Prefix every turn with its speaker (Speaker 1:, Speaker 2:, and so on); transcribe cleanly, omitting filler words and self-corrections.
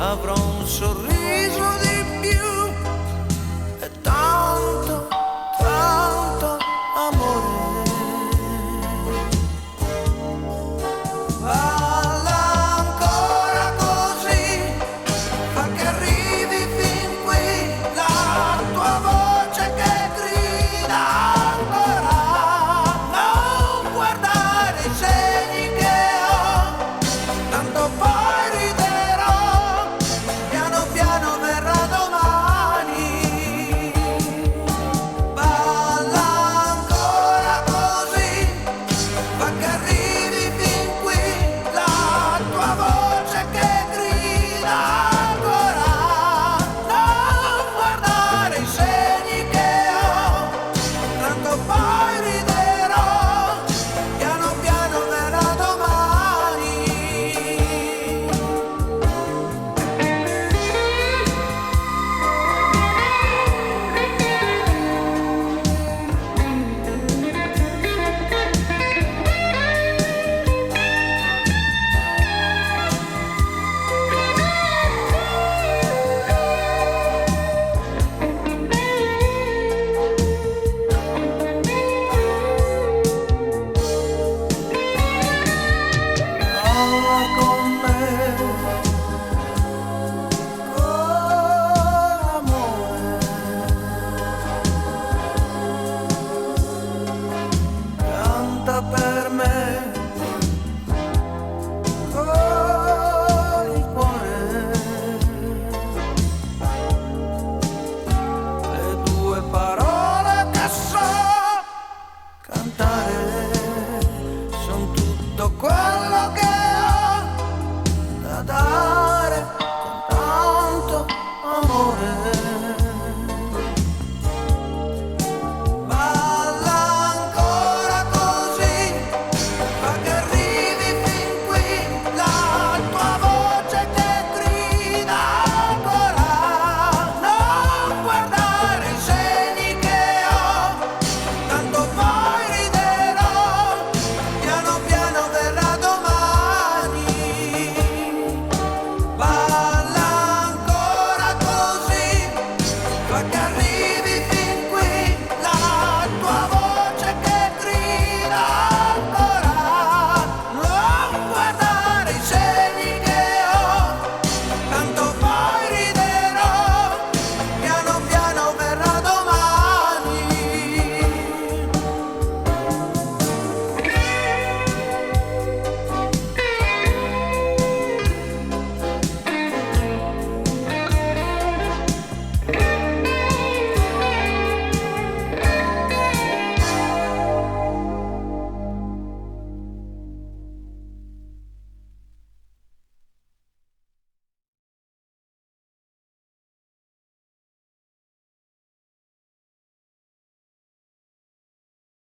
Speaker 1: avrò un sorriso di più e tanto, tanto amore. Balla ancora così, fa che arrivi fin qui, la tua voce che grida ancora. Non guardare i segni che ho, tanto poi riderò, piano piano verrà domani. Balla ancora così, fa che arrivi fin qui, la tua voce che grida ancora. Non guardare i segni che ho, tanto poi